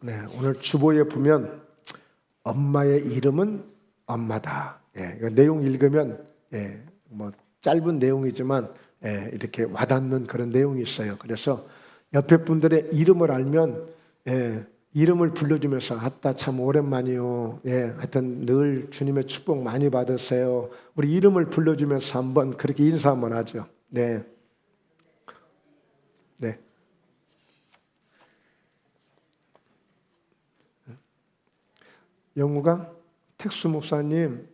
네, 오늘 주보에 보면 엄마의 이름은 엄마다. 이거 내용 읽으면 뭐 짧은 내용이지만 이렇게 와닿는 그런 내용이 있어요. 그래서 옆에 분들의 이름을 알면 이름을 불러주면서 아따 참 오랜만이요. 하여튼 늘 주님의 축복 많이 받으세요. 우리 이름을 불러주면서 한번 그렇게 인사 한번 하죠. 네. 영우가 택수 목사님,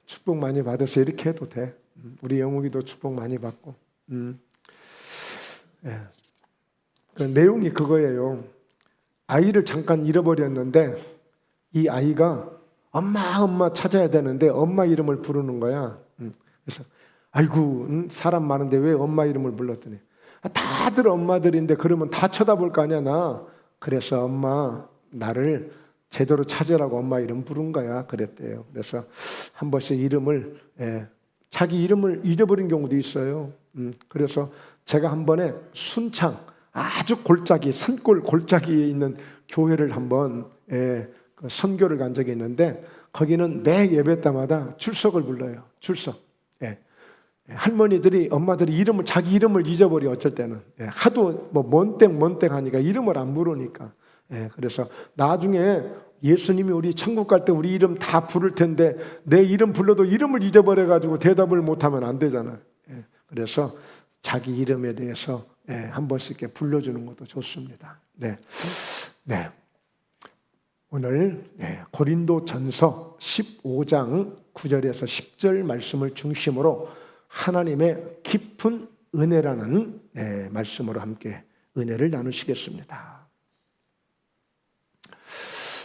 축복 많이 받으세요. 이렇게 해도 돼. 우리 영욱이도 축복 많이 받고. 그 내용이 그거예요. 아이를 잠깐 잃어버렸는데 이 아이가 엄마 찾아야 되는데 엄마 이름을 부르는 거야. 그래서 아이고 사람 많은데 왜 엄마 이름을 불렀더니 다들 엄마들인데 그러면 다 쳐다볼 거 아니야 나. 그래서 엄마 나를 제대로 찾으라고 엄마 이름 부른 거야 그랬대요. 그래서 한 번씩 이름을 자기 이름을 잊어버린 경우도 있어요. 그래서 제가 한 번에 순창 아주 골짜기 산골 골짜기에 있는 교회를 한번 그 선교를 간 적이 있는데 거기는 매 예배 때마다 출석을 불러요. 출석. 할머니들이 엄마들이 이름을 자기 이름을 잊어버려 어쩔 때는 하도 뭐 뭔땡 하니까 이름을 안 부르니까 그래서 나중에 예수님이 우리 천국 갈 때 우리 이름 다 부를 텐데 내 이름 불러도 이름을 잊어버려 가지고 대답을 못하면 안 되잖아요. 그래서 자기 이름에 대해서 한 번씩 이렇게 불러주는 것도 좋습니다. 네. 오늘 고린도전서 15장 9절에서 10절 말씀을 중심으로 하나님의 깊은 은혜라는 말씀으로 함께 은혜를 나누시겠습니다.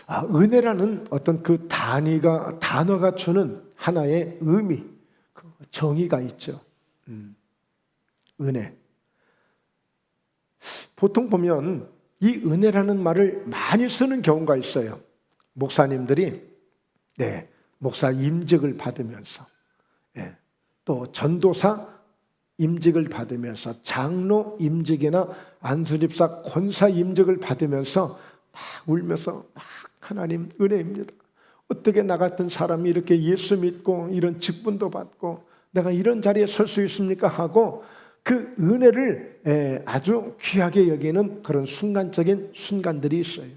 은혜라는 어떤 그 단어가 주는 하나의 의미, 그 정의가 있죠. 은혜. 보통 보면 이 은혜라는 말을 많이 쓰는 경우가 있어요. 목사님들이 목사 임직을 받으면서 또 전도사 임직을 받으면서 장로 임직이나 안수집사 권사 임직을 받으면서 막 울면서 막 하나님 은혜입니다. 어떻게 나 같은 사람이 이렇게 예수 믿고 이런 직분도 받고 내가 이런 자리에 설 수 있습니까? 하고 그 은혜를 아주 귀하게 여기는 그런 순간적인 순간들이 있어요.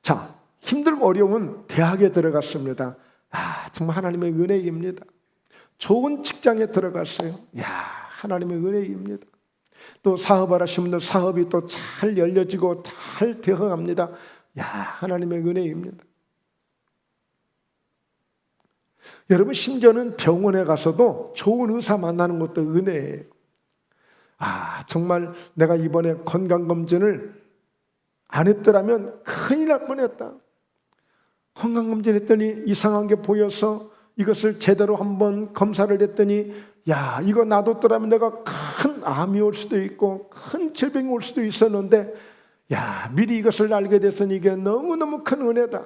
자, 힘들고 어려운 대학에 들어갔습니다. 정말 하나님의 은혜입니다. 좋은 직장에 들어갔어요. 하나님의 은혜입니다. 또 사업을 하시는 분들 사업이 또 잘 열려지고 잘 되어갑니다. 하나님의 은혜입니다. 여러분 심지어는 병원에 가서도 좋은 의사 만나는 것도 은혜예요. 정말 내가 이번에 건강검진을 안 했더라면 큰일 날 뻔했다. 건강검진 했더니 이상한 게 보여서 이것을 제대로 한번 검사를 했더니 이거 놔뒀더라면 내가 큰 암이 올 수도 있고 큰 질병이 올 수도 있었는데 미리 이것을 알게 됐으니 이게 너무너무 큰 은혜다.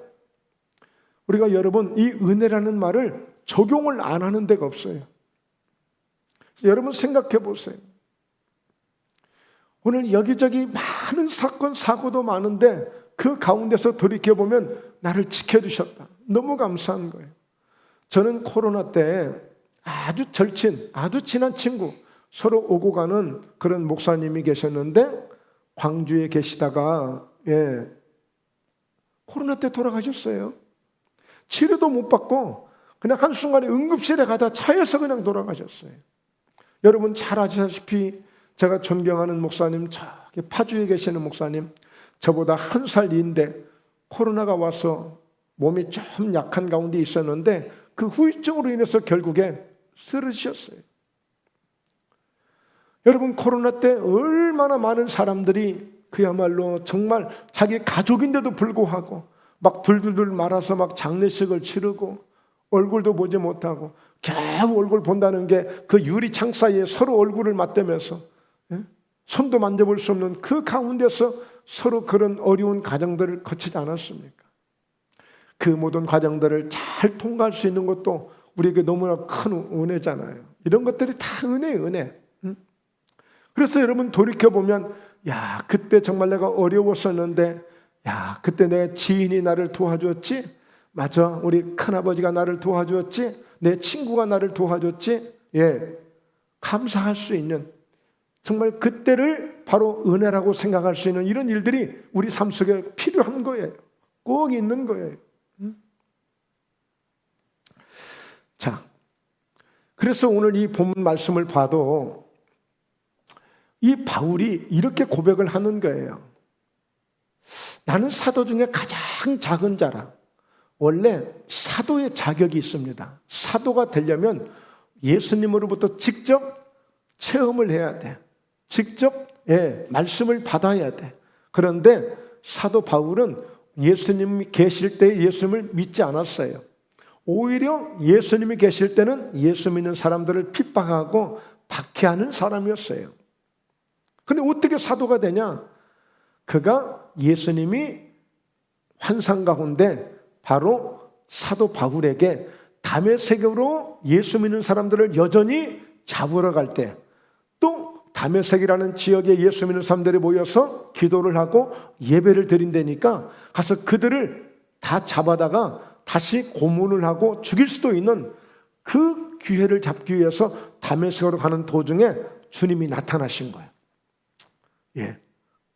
우리가 여러분 이 은혜라는 말을 적용을 안 하는 데가 없어요. 여러분 생각해 보세요. 오늘 여기저기 많은 사건 사고도 많은데 그 가운데서 돌이켜보면 나를 지켜주셨다. 너무 감사한 거예요. 저는 코로나 때 아주 절친, 아주 친한 친구 서로 오고 가는 그런 목사님이 계셨는데 광주에 계시다가 코로나 때 돌아가셨어요. 치료도 못 받고 그냥 한순간에 응급실에 가다 차에서 그냥 돌아가셨어요. 여러분 잘 아시다시피 제가 존경하는 목사님, 저기 파주에 계시는 목사님, 저보다 한 살 위인데 코로나가 와서 몸이 좀 약한 가운데 있었는데 그 후유증으로 인해서 결국에 쓰러지셨어요. 여러분 코로나 때 얼마나 많은 사람들이 그야말로 정말 자기 가족인데도 불구하고 막 둘둘둘 말아서 막 장례식을 치르고 얼굴도 보지 못하고 겨우 얼굴 본다는 게 그 유리창 사이에 서로 얼굴을 맞대면서 손도 만져볼 수 없는 그 가운데서 서로 그런 어려운 과정들을 거치지 않았습니까? 그 모든 과정들을 잘 통과할 수 있는 것도 우리에게 너무나 큰 은혜잖아요. 이런 것들이 다 은혜예요, 은혜. 그래서 여러분 돌이켜보면 그때 정말 내가 어려웠었는데 야, 그때 내 지인이 나를 도와줬지? 맞아, 우리 큰아버지가 나를 도와줬지? 내 친구가 나를 도와줬지? 예, 감사할 수 있는, 정말 그때를 바로 은혜라고 생각할 수 있는 이런 일들이 우리 삶 속에 필요한 거예요. 꼭 있는 거예요. 자, 그래서 오늘 이 본문 말씀을 봐도 이 바울이 이렇게 고백을 하는 거예요. 나는 사도 중에 가장 작은 자라. 원래 사도의 자격이 있습니다. 사도가 되려면 예수님으로부터 직접 체험을 해야 돼. 직접 말씀을 받아야 돼. 그런데 사도 바울은 예수님이 계실 때 예수님을 믿지 않았어요. 오히려 예수님이 계실 때는 예수 믿는 사람들을 핍박하고 박해하는 사람이었어요. 근데 어떻게 사도가 되냐? 그가 예수님이 환상 가운데 바로 사도 바울에게 다메섹으로 예수 믿는 사람들을 여전히 잡으러 갈 때, 또 다메섹이라는 지역에 예수 믿는 사람들이 모여서 기도를 하고 예배를 드린다니까 가서 그들을 다 잡아다가 다시 고문을 하고 죽일 수도 있는 그 기회를 잡기 위해서 다메섹으로 가는 도중에 주님이 나타나신 거예요. 예,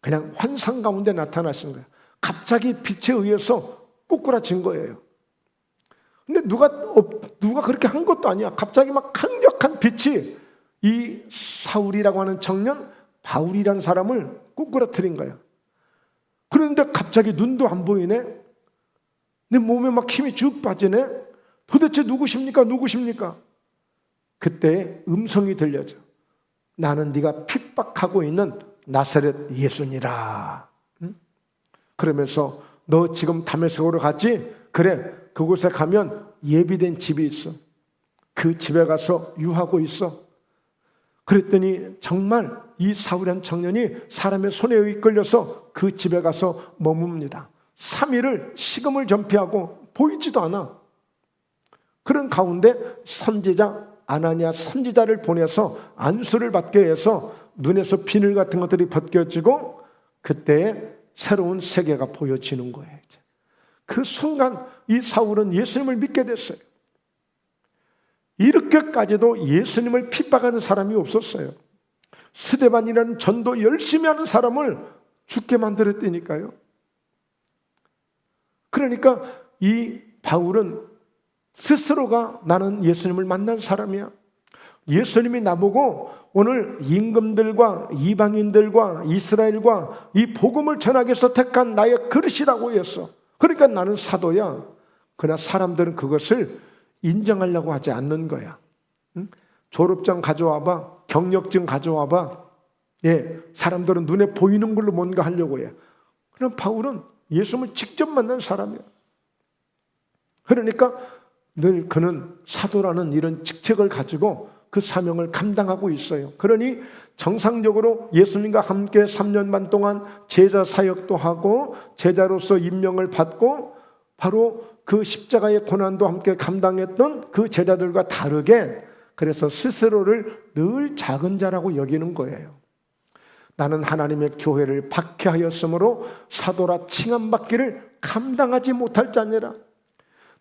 그냥 환상 가운데 나타나신 거예요. 갑자기 빛에 의해서 꼬꾸라진 거예요. 근데 누가 그렇게 한 것도 아니야. 갑자기 막 강력한 빛이 이 사울이라고 하는 청년 바울이라는 사람을 꼬꾸라뜨린 거야. 그런데 갑자기 눈도 안 보이네. 내 몸에 막 힘이 쭉 빠지네. 도대체 누구십니까? 누구십니까? 그때 음성이 들려져. 나는 네가 핍박하고 있는 나사렛 예수니라. 그러면서 너 지금 다메섹으로 갔지? 그래, 그곳에 가면 예비된 집이 있어. 그 집에 가서 유하고 있어. 그랬더니 정말 이 사울이라는 청년이 사람의 손에 이끌려서 그 집에 가서 머뭅니다. 3일을 식음을 전폐하고 보이지도 않아. 그런 가운데 선지자 아나니아 선지자를 보내서 안수를 받게 해서 눈에서 비늘 같은 것들이 벗겨지고 그때의 새로운 세계가 보여지는 거예요. 그 순간 이 사울은 예수님을 믿게 됐어요. 이렇게까지도 예수님을 핍박하는 사람이 없었어요. 스데반이라는 전도 열심히 하는 사람을 죽게 만들었다니까요. 그러니까 이 바울은 스스로가 나는 예수님을 만난 사람이야. 예수님이 나보고 오늘 임금들과 이방인들과 이스라엘과 이 복음을 전하기 위해서 택한 나의 그릇이라고 했어. 그러니까 나는 사도야. 그러나 사람들은 그것을 인정하려고 하지 않는 거야. 응? 졸업증 가져와봐. 경력증 가져와봐. 예, 사람들은 눈에 보이는 걸로 뭔가 하려고 해. 그럼 바울은 예수님을 직접 만난 사람이야. 그러니까 늘 그는 사도라는 이런 직책을 가지고 그 사명을 감당하고 있어요. 그러니 정상적으로 예수님과 함께 3년 반 동안 제자 사역도 하고 제자로서 임명을 받고 바로 그 십자가의 고난도 함께 감당했던 그 제자들과 다르게 그래서 스스로를 늘 작은 자라고 여기는 거예요. 나는 하나님의 교회를 박해하였으므로 사도라 칭함받기를 감당하지 못할 자니라.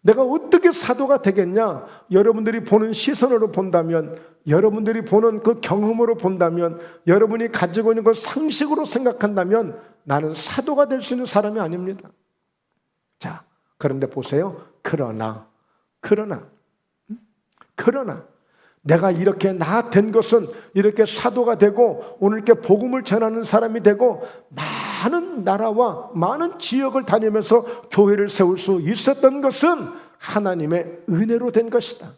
내가 어떻게 사도가 되겠냐? 여러분들이 보는 시선으로 본다면, 여러분들이 보는 그 경험으로 본다면, 여러분이 가지고 있는 걸 상식으로 생각한다면 나는 사도가 될 수 있는 사람이 아닙니다. 자, 그런데 보세요. 그러나 내가 이렇게 나 된 것은 이렇게 사도가 되고 오늘 이렇게 복음을 전하는 사람이 되고 많은 나라와 많은 지역을 다니면서 교회를 세울 수 있었던 것은 하나님의 은혜로 된 것이다.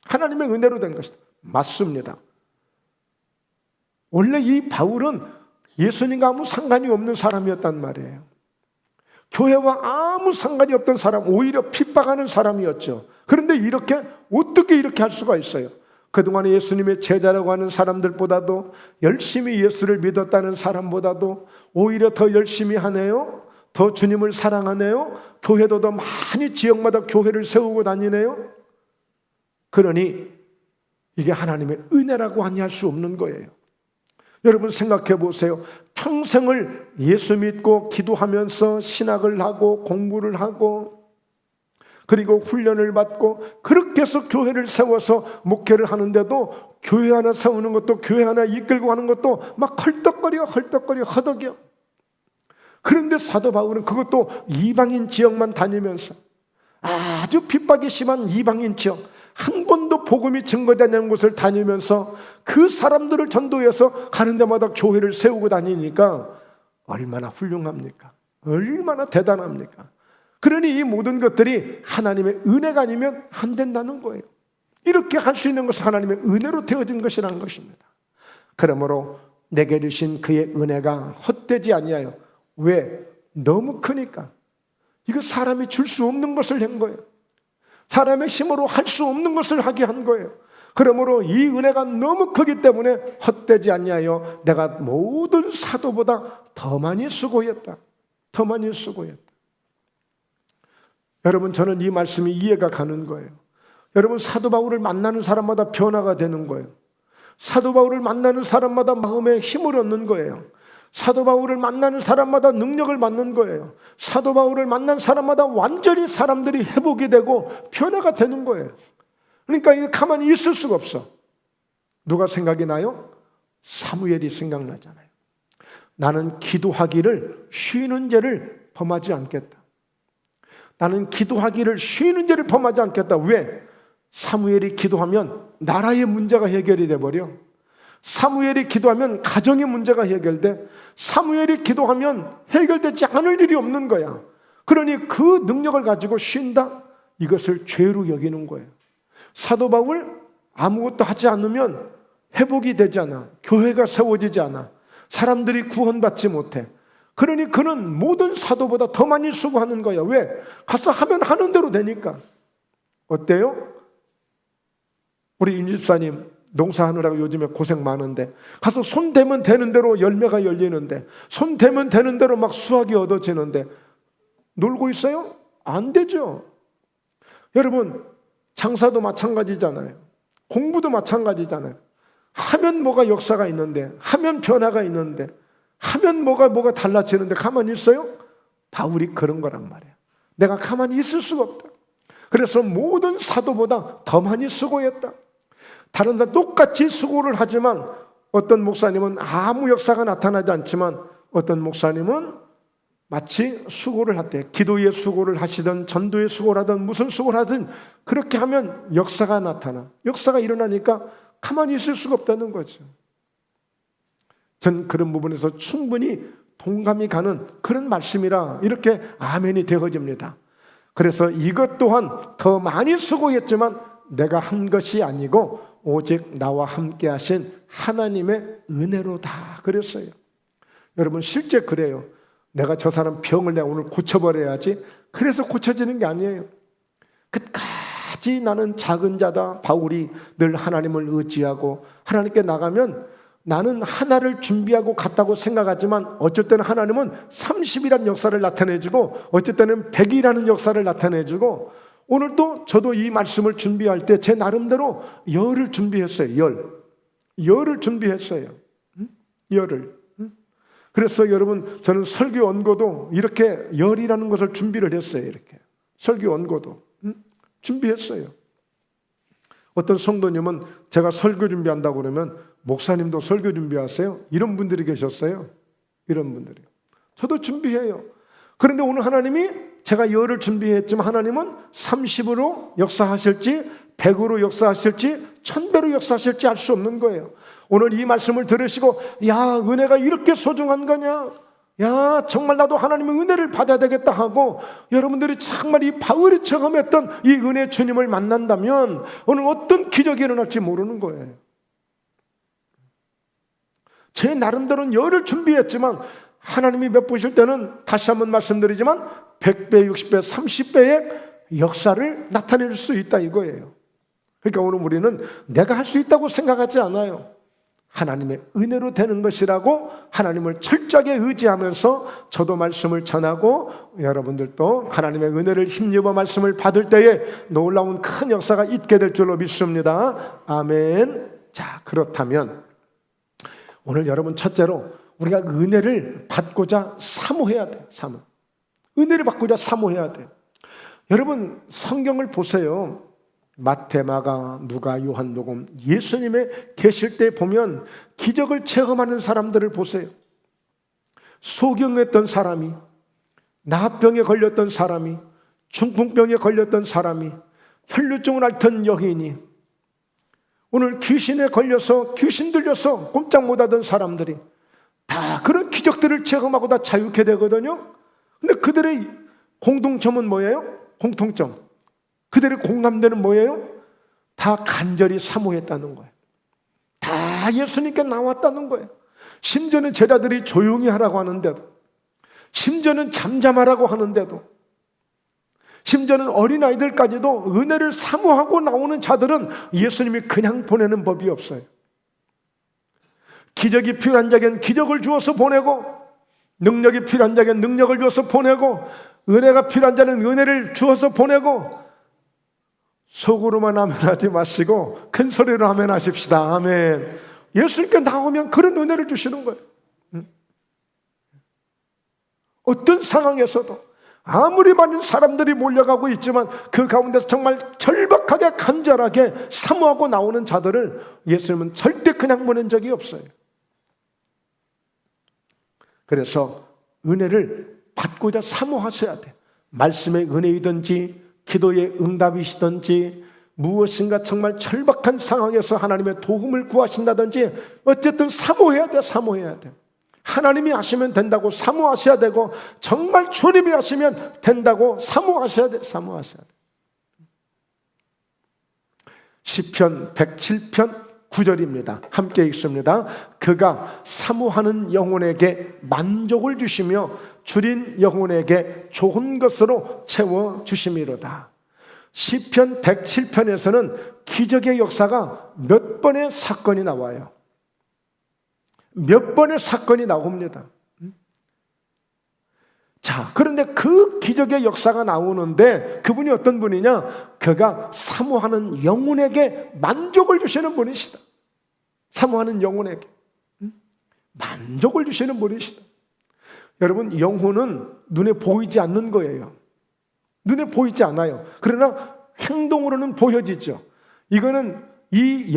하나님의 은혜로 된 것이다. 맞습니다. 원래 이 바울은 예수님과 아무 상관이 없는 사람이었단 말이에요. 교회와 아무 상관이 없던 사람, 오히려 핍박하는 사람이었죠. 그런데 어떻게 이렇게 할 수가 있어요? 그동안에 예수님의 제자라고 하는 사람들보다도 열심히 예수를 믿었다는 사람보다도 오히려 더 열심히 하네요. 더 주님을 사랑하네요. 교회도 더 많이 지역마다 교회를 세우고 다니네요. 그러니 이게 하나님의 은혜라고 하니 할 수 없는 거예요. 여러분 생각해 보세요. 평생을 예수 믿고 기도하면서 신학을 하고 공부를 하고 그리고 훈련을 받고 그렇게 해서 교회를 세워서 목회를 하는데도 교회 하나 세우는 것도 교회 하나 이끌고 가는 것도 막 헐떡거려 허덕여. 그런데 사도 바울은 그것도 이방인 지역만 다니면서 아주 핍박이 심한 이방인 지역, 한 번도 복음이 증거되지 않는 곳을 다니면서 그 사람들을 전도해서 가는 데마다 교회를 세우고 다니니까 얼마나 훌륭합니까? 얼마나 대단합니까? 그러니 이 모든 것들이 하나님의 은혜가 아니면 안 된다는 거예요. 이렇게 할 수 있는 것은 하나님의 은혜로 되어진 것이라는 것입니다. 그러므로 내게 주신 그의 은혜가 헛되지 아니하여. 왜? 너무 크니까. 이거 사람이 줄 수 없는 것을 한 거예요. 사람의 힘으로 할 수 없는 것을 하게 한 거예요. 그러므로 이 은혜가 너무 크기 때문에 헛되지 아니하여 내가 모든 사도보다 더 많이 수고했다. 더 많이 수고했다. 여러분, 저는 이 말씀이 이해가 가는 거예요. 여러분, 사도 바울을 만나는 사람마다 변화가 되는 거예요. 사도 바울을 만나는 사람마다 마음에 힘을 얻는 거예요. 사도 바울을 만나는 사람마다 능력을 받는 거예요. 사도 바울을 만난 사람마다 완전히 사람들이 회복이 되고 변화가 되는 거예요. 그러니까 이게 가만히 있을 수가 없어. 누가 생각이 나요? 사무엘이 생각나잖아요. 나는 기도하기를 쉬는 죄를 범하지 않겠다. 나는 기도하기를 쉬는 죄를 범하지 않겠다. 왜? 사무엘이 기도하면 나라의 문제가 해결이 돼버려. 사무엘이 기도하면 가정의 문제가 해결돼. 사무엘이 기도하면 해결되지 않을 일이 없는 거야. 그러니 그 능력을 가지고 쉰다? 이것을 죄로 여기는 거예요. 사도 바울 아무것도 하지 않으면 회복이 되지 않아. 교회가 세워지지 않아. 사람들이 구원받지 못해. 그러니 그는 모든 사도보다 더 많이 수고하는 거야. 왜? 가서 하면 하는 대로 되니까. 어때요? 우리 윤 집사님 농사하느라고 요즘에 고생 많은데 가서 손 대면 되는 대로 열매가 열리는데 손 대면 되는 대로 막 수확이 얻어지는데 놀고 있어요? 안 되죠. 여러분, 장사도 마찬가지잖아요. 공부도 마찬가지잖아요. 하면 뭐가 역사가 있는데, 하면 변화가 있는데, 하면 뭐가 달라지는데 가만히 있어요? 바울이 그런 거란 말이에요. 내가 가만히 있을 수가 없다. 그래서 모든 사도보다 더 많이 수고했다. 다른 다 똑같이 수고를 하지만 어떤 목사님은 아무 역사가 나타나지 않지만 어떤 목사님은 마치 수고를 할때 기도의 수고를 하시든 전도의 수고를 하든 무슨 수고를 하든 그렇게 하면 역사가 나타나. 역사가 일어나니까 가만히 있을 수가 없다는 거죠. 전 그런 부분에서 충분히 동감이 가는 그런 말씀이라 이렇게 아멘이 되어집니다. 그래서 이것 또한 더 많이 수고했지만 내가 한 것이 아니고 오직 나와 함께 하신 하나님의 은혜로다 그랬어요. 여러분, 실제 그래요. 내가 저 사람 병을 내가 오늘 고쳐버려야지 그래서 고쳐지는 게 아니에요. 끝까지 나는 작은 자다. 바울이 늘 하나님을 의지하고 하나님께 나가면 나는 하나를 준비하고 갔다고 생각하지만 어쩔 때는 하나님은 30이라는 역사를 나타내주고 어쩔 때는 100이라는 역사를 나타내주고 오늘 또 저도 이 말씀을 준비할 때 제 나름대로 열을 준비했어요. 열을 준비했어요. 열을. 그래서 여러분, 저는 설교 원고도 이렇게 열이라는 것을 준비를 했어요. 이렇게 설교 원고도 준비했어요. 어떤 성도님은 제가 설교 준비한다고 그러면 목사님도 설교 준비하세요? 이런 분들이 계셨어요. 이런 분들이. 저도 준비해요. 그런데 오늘 하나님이 제가 열을 준비했지만 하나님은 30으로 역사하실지 100으로 역사하실지 1000배로 역사하실지 알 수 없는 거예요. 오늘 이 말씀을 들으시고 야, 은혜가 이렇게 소중한 거냐? 야, 정말 나도 하나님의 은혜를 받아야 되겠다 하고 여러분들이 정말 이 바울이 경험했던 이 은혜 주님을 만난다면 오늘 어떤 기적이 일어날지 모르는 거예요. 제 나름대로는 열을 준비했지만 하나님이 베푸실 때는 다시 한번 말씀드리지만 100배, 60배, 30배의 역사를 나타낼 수 있다 이거예요. 그러니까 오늘 우리는 내가 할 수 있다고 생각하지 않아요. 하나님의 은혜로 되는 것이라고 하나님을 철저하게 의지하면서 저도 말씀을 전하고 여러분들도 하나님의 은혜를 힘입어 말씀을 받을 때에 놀라운 큰 역사가 있게 될 줄로 믿습니다. 아멘. 자, 그렇다면 오늘 여러분 첫째로 우리가 은혜를 받고자 사모해야 돼요. 은혜를 받고자 사모해야 돼요. 여러분 성경을 보세요. 마태, 마가, 누가, 요한복음, 예수님의 계실 때 보면 기적을 체험하는 사람들을 보세요. 소경했던 사람이, 나병에 걸렸던 사람이, 중풍병에 걸렸던 사람이, 혈루증을 앓던 여인이, 오늘 귀신에 걸려서 귀신 들려서 꼼짝 못하던 사람들이 다 그런 기적들을 체험하고 다 자유케 되거든요. 근데 그들의 공동점은 뭐예요? 공통점. 그들의 공감대는 뭐예요? 다 간절히 사모했다는 거예요. 다 예수님께 나왔다는 거예요. 심지어는 제자들이 조용히 하라고 하는데도, 심지어는 잠잠하라고 하는데도, 심지어는 어린아이들까지도 은혜를 사모하고 나오는 자들은 예수님이 그냥 보내는 법이 없어요. 기적이 필요한 자에겐 기적을 주어서 보내고, 능력이 필요한 자에겐 능력을 주어서 보내고, 은혜가 필요한 자는 은혜를 주어서 보내고, 속으로만 아멘하지 마시고 큰 소리로 아멘하십시다. 아멘. 예수님께 나오면 그런 은혜를 주시는 거예요. 어떤 상황에서도 아무리 많은 사람들이 몰려가고 있지만 그 가운데서 정말 절박하게 간절하게 사모하고 나오는 자들을 예수님은 절대 그냥 보낸 적이 없어요. 그래서 은혜를 받고자 사모하셔야 돼요. 말씀의 은혜이든지 기도의 응답이시든지 무엇인가 정말 절박한 상황에서 하나님의 도움을 구하신다든지 어쨌든 사모해야 돼. 사모해야 돼. 하나님이 하시면 된다고 사모하셔야 되고, 정말 주님이 하시면 된다고 사모하셔야 돼. 사모하셔야 돼. 시편 107편 9절입니다. 함께 읽습니다. 그가 사모하는 영혼에게 만족을 주시며 줄인 영혼에게 좋은 것으로 채워주심이로다. 시편 107편에서는 기적의 역사가 몇 번의 사건이 나와요. 몇 번의 사건이 나옵니다. 자, 그런데 그 기적의 역사가 나오는데 그분이 어떤 분이냐? 그가 사모하는 영혼에게 만족을 주시는 분이시다. 사모하는 영혼에게 만족을 주시는 분이시다. 여러분, 영혼은 눈에 보이지 않는 거예요. 눈에 보이지 않아요. 그러나 행동으로는 보여지죠. 이거는 이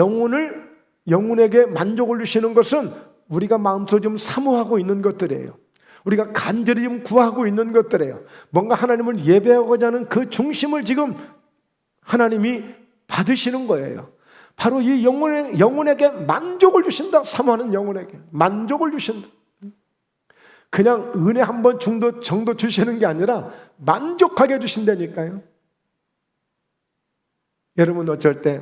영혼에게 만족을 주시는 것은 우리가 마음속에 좀 사모하고 있는 것들이에요. 우리가 간절히 좀 구하고 있는 것들이에요. 뭔가 하나님을 예배하고자 하는 그 중심을 지금 하나님이 받으시는 거예요. 바로 이 영혼에게 만족을 주신다. 사모하는 영혼에게 만족을 주신다. 그냥 은혜 한 번 정도 주시는 게 아니라 만족하게 주신다니까요. 여러분, 어쩔 때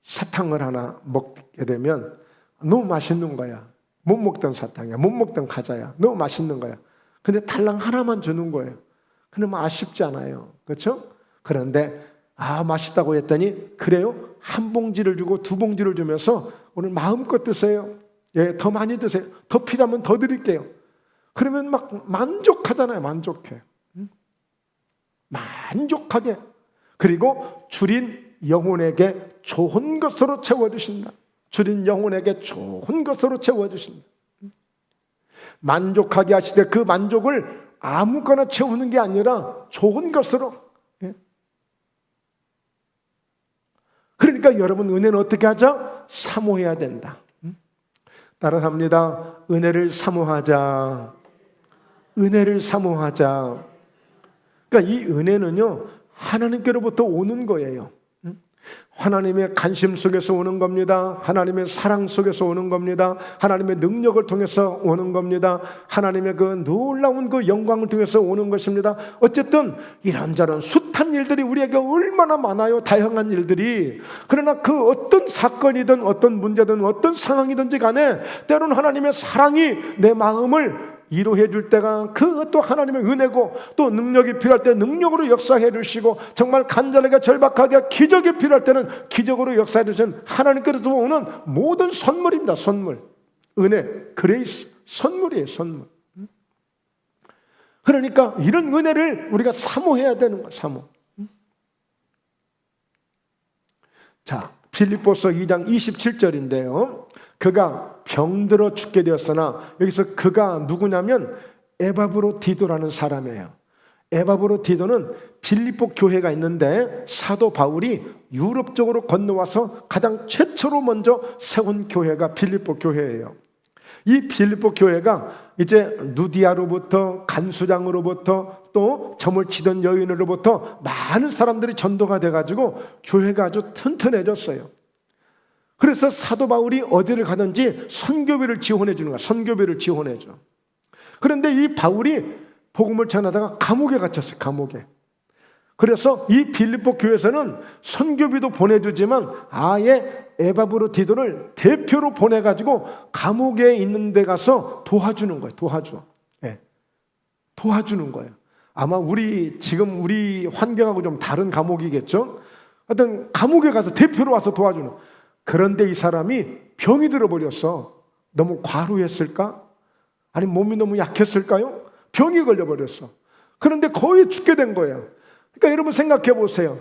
사탕을 하나 먹게 되면 너무 맛있는 거야. 못 먹던 사탕이야, 못 먹던 과자야, 너무 맛있는 거야. 근데 달랑 하나만 주는 거예요. 근데 뭐 아쉽지 않아요. 그렇죠? 그런데 맛있다고 했더니 그래요? 한 봉지를 주고 두 봉지를 주면서 오늘 마음껏 드세요. 예, 더 많이 드세요. 더 필요하면 더 드릴게요. 그러면 막 만족하잖아요. 만족해. 만족하게. 그리고 줄인 영혼에게 좋은 것으로 채워주신다. 줄인 영혼에게 좋은 것으로 채워주신다. 만족하게 하시되 그 만족을 아무거나 채우는 게 아니라 좋은 것으로. 그러니까 여러분, 은혜는 어떻게 하자? 사모해야 된다. 따라합니다. 은혜를 사모하자. 은혜를 사모하자. 그러니까 이 은혜는요, 하나님께로부터 오는 거예요. 하나님의 관심 속에서 오는 겁니다. 하나님의 사랑 속에서 오는 겁니다. 하나님의 능력을 통해서 오는 겁니다. 하나님의 그 놀라운 그 영광을 통해서 오는 것입니다. 어쨌든 이런저런 숱한 일들이 우리에게 얼마나 많아요. 다양한 일들이. 그러나 그 어떤 사건이든 어떤 문제든 어떤 상황이든지 간에 때로는 하나님의 사랑이 내 마음을 이루해 줄 때가 그것도 하나님의 은혜고, 또 능력이 필요할 때 능력으로 역사해 주시고, 정말 간절하게 절박하게 기적이 필요할 때는 기적으로 역사해 주신 하나님께로부터 오는 모든 선물입니다. 선물, 은혜, 그레이스, 선물이에요. 선물. 그러니까 이런 은혜를 우리가 사모해야 되는 거예요. 사모. 자, 빌립보서 2장 27절인데요. 그가 병들어 죽게 되었으나, 여기서 그가 누구냐면 에바브로디도라는 사람이에요. 에바브로디도는 빌립보 교회가 있는데 사도 바울이 유럽 쪽으로 건너와서 가장 최초로 먼저 세운 교회가 빌립보 교회예요. 이 빌립보 교회가 이제 누디아로부터, 간수장으로부터, 또 점을 치던 여인으로부터 많은 사람들이 전도가 돼가지고 교회가 아주 튼튼해졌어요. 그래서 사도 바울이 어디를 가든지 선교비를 지원해 주는 거야. 선교비를 지원해 줘. 그런데 이 바울이 복음을 전하다가 감옥에 갇혔어요. 감옥에. 그래서 이 빌립보 교회에서는 선교비도 보내주지만 아예 에바브로디도를 대표로 보내가지고 감옥에 있는 데 가서 도와주는 거예요. 도와줘. 네. 도와주는 거예요. 아마 지금 우리 환경하고 좀 다른 감옥이겠죠? 하여튼 감옥에 가서 대표로 와서 도와주는. 그런데 이 사람이 병이 들어버렸어. 너무 과로했을까? 아니 몸이 너무 약했을까요? 병이 걸려버렸어. 그런데 거의 죽게 된 거예요. 그러니까 여러분 생각해 보세요.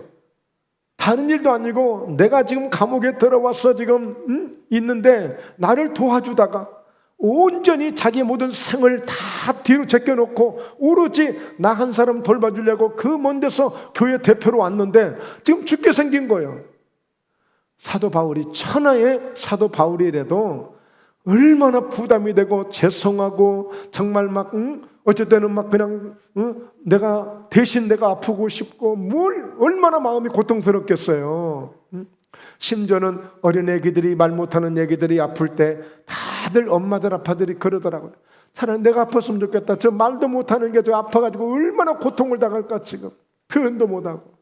다른 일도 아니고 내가 지금 감옥에 들어와서 지금 있는데 나를 도와주다가 온전히 자기 모든 생을 다 뒤로 제껴놓고 오로지 나 한 사람 돌봐주려고 그 먼 데서 교회 대표로 왔는데 지금 죽게 생긴 거예요. 사도 바울이 천하의 사도 바울이라도 얼마나 부담이 되고 죄송하고 정말 막 어쩔 때는 막 그냥 내가 대신 내가 아프고 싶고 뭘 얼마나 마음이 고통스럽겠어요. 심지어는 어린 애기들이 말 못하는 애기들이 아플 때 다들 엄마들 아빠들이 그러더라고요. 차라리 내가 아팠으면 좋겠다. 저 말도 못하는 게 저 아파가지고 얼마나 고통을 당할까 지금 표현도 못하고.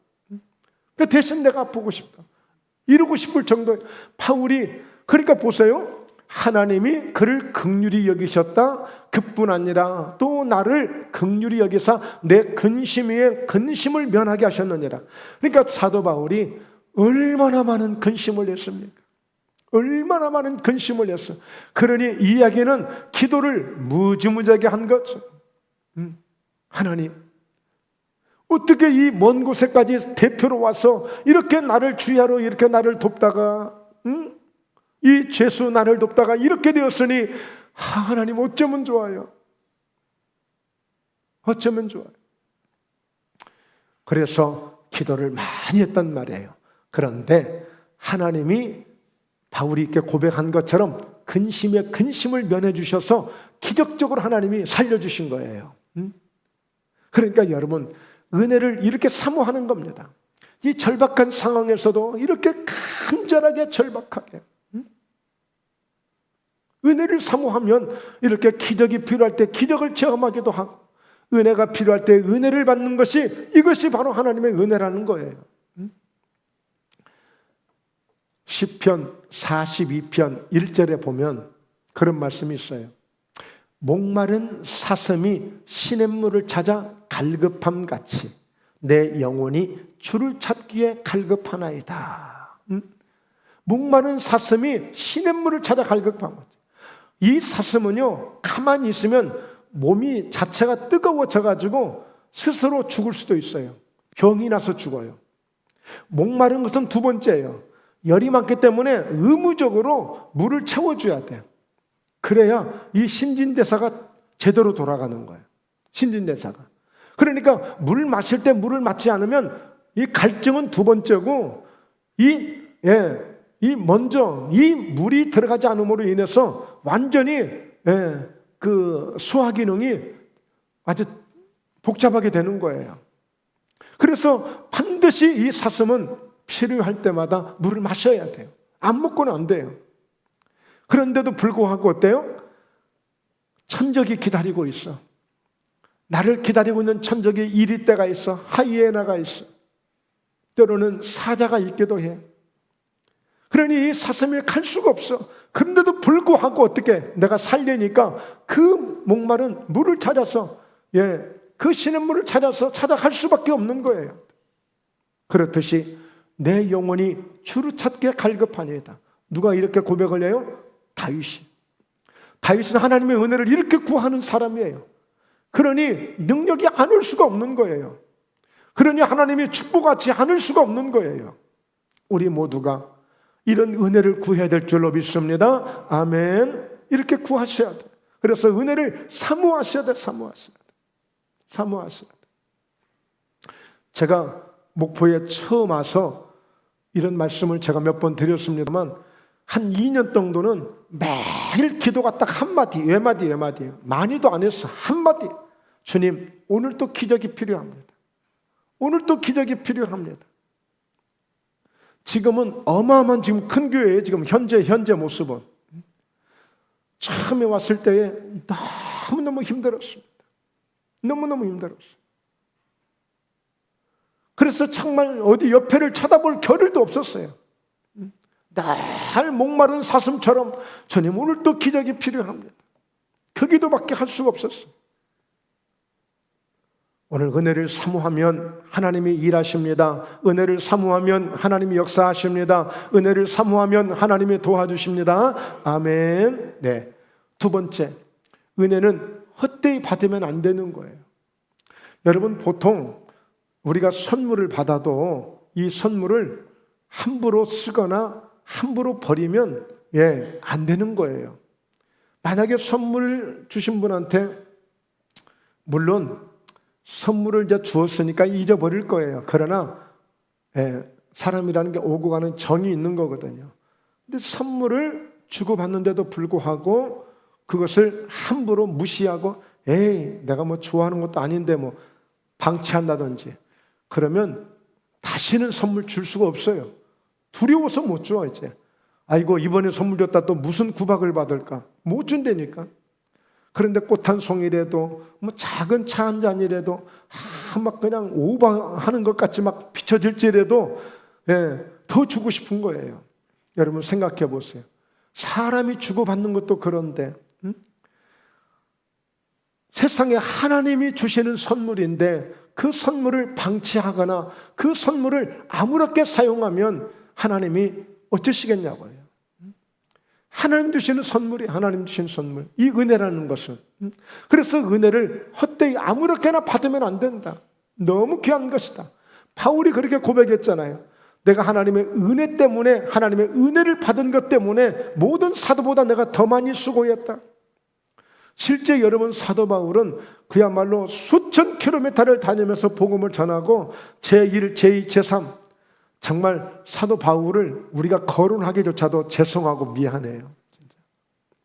그러니까 대신 내가 아프고 싶다 이러고 싶을 정도에 바울이 그러니까 보세요. 하나님이 그를 긍휼히 여기셨다. 그뿐 아니라 또 나를 긍휼히 여기사 내 근심 위에 근심을 면하게 하셨느니라. 그러니까 사도 바울이 얼마나 많은 근심을 했습니까? 얼마나 많은 근심을 했어. 그러니 이 이야기는 기도를 무지무지하게 한 거죠. 하나님 어떻게 이 먼 곳에까지 대표로 와서 이렇게 나를 주야로 이렇게 나를 돕다가 이 죄수 나를 돕다가 이렇게 되었으니 하나님 어쩌면 좋아요. 어쩌면 좋아요. 그래서 기도를 많이 했단 말이에요. 그런데 하나님이 바울이 이렇게 고백한 것처럼 근심에 근심을 면해 주셔서 기적적으로 하나님이 살려주신 거예요. 그러니까 여러분 은혜를 이렇게 사모하는 겁니다. 이 절박한 상황에서도 이렇게 간절하게 절박하게 은혜를 사모하면 이렇게 기적이 필요할 때 기적을 체험하기도 하고 은혜가 필요할 때 은혜를 받는 것이 이것이 바로 하나님의 은혜라는 거예요. 시편 42편 1절에 보면 그런 말씀이 있어요. 목마른 사슴이 시냇물을 찾아 갈급함 같이 내 영혼이 주를 찾기에 갈급하나이다. 목마른 사슴이 시냇물을 찾아 갈급함 같이. 이 사슴은요 가만히 있으면 몸이 자체가 뜨거워져 가지고 스스로 죽을 수도 있어요. 병이 나서 죽어요. 목마른 것은 두 번째예요. 열이 많기 때문에 의무적으로 물을 채워줘야 돼요. 그래야 이 신진대사가 제대로 돌아가는 거예요. 신진대사가. 그러니까 물 마실 때 물을 맞지 않으면 이 갈증은 두 번째고 이 먼저 이 물이 들어가지 않음으로 인해서 완전히 그 소화 기능이 아주 복잡하게 되는 거예요. 그래서 반드시 이 사슴은 필요할 때마다 물을 마셔야 돼요. 안 먹고는 안 돼요. 그런데도 불구하고 어때요? 천적이 기다리고 있어. 나를 기다리고 있는 천적이 이리떼가 있어. 하이에나가 있어. 때로는 사자가 있기도 해. 그러니 이 사슴이 갈 수가 없어. 그런데도 불구하고 어떻게 내가 살려니까 그 목마른 물을 찾아서 그 시냇물을 찾아서 찾아갈 수밖에 없는 거예요. 그렇듯이 내 영혼이 주를 찾기에 갈급하니이다. 누가 이렇게 고백을 해요? 다윗이. 다윗은 하나님의 은혜를 이렇게 구하는 사람이에요. 그러니 능력이 안 올 수가 없는 거예요. 그러니 하나님이 축복하지 않을 수가 없는 거예요. 우리 모두가 이런 은혜를 구해야 될 줄로 믿습니다. 아멘. 이렇게 구하셔야 돼요. 그래서 은혜를 사모하셔야 돼요. 사모하셔야 돼요. 제가 목포에 처음 와서 이런 말씀을 제가 몇 번 드렸습니다만 한 2년 정도는 매일 기도가 딱 한마디, 외마디예요. 많이도 안 했어. 한마디. 주님, 오늘 또 기적이 필요합니다. 오늘 또 기적이 필요합니다. 지금은 어마어마한 지금 큰 교회에 지금 현재 모습은 처음에 왔을 때에 너무너무 힘들었습니다. 너무너무 힘들었어요. 그래서 정말 어디 옆에를 쳐다볼 겨를도 없었어요. 날 목마른 사슴처럼 주님 오늘 또 기적이 필요합니다. 그 기도밖에 할 수가 없었어요. 오늘 은혜를 사모하면 하나님이 일하십니다. 은혜를 사모하면 하나님이 역사하십니다. 은혜를 사모하면 하나님이 도와주십니다. 아멘. 네. 두 번째, 은혜는 헛되이 받으면 안 되는 거예요. 여러분, 보통 우리가 선물을 받아도 이 선물을 함부로 쓰거나 함부로 버리면 안 되는 거예요. 만약에 선물을 주신 분한테 물론 선물을 이제 주었으니까 잊어버릴 거예요. 그러나 사람이라는 게 오고 가는 정이 있는 거거든요. 근데 선물을 주고받는데도 불구하고 그것을 함부로 무시하고 내가 뭐 좋아하는 것도 아닌데 뭐 방치한다든지 그러면 다시는 선물 줄 수가 없어요. 두려워서 못 줘. 이제 아이고 이번에 선물 줬다 또 무슨 구박을 받을까 못 준다니까. 그런데 꽃 한 송이라도 뭐 작은 차 한 잔이라도 막 그냥 오버하는 것 같이 막 비춰질지라도 더 주고 싶은 거예요. 여러분 생각해 보세요. 사람이 주고받는 것도 그런데 세상에 하나님이 주시는 선물인데 그 선물을 방치하거나 그 선물을 아무렇게 사용하면 하나님이 어쩌시겠냐고요. 하나님 주시는 선물이 하나님 주신 선물, 이 은혜라는 것은. 그래서 은혜를 헛되이 아무렇게나 받으면 안 된다. 너무 귀한 것이다. 바울이 그렇게 고백했잖아요. 내가 하나님의 은혜 때문에, 하나님의 은혜를 받은 것 때문에 모든 사도보다 내가 더 많이 수고했다. 실제 여러분, 사도 바울은 그야말로 수천 킬로미터를 다니면서 복음을 전하고 제1, 제2, 제3 정말 사도 바울을 우리가 거론하기조차도 죄송하고 미안해요. 진짜.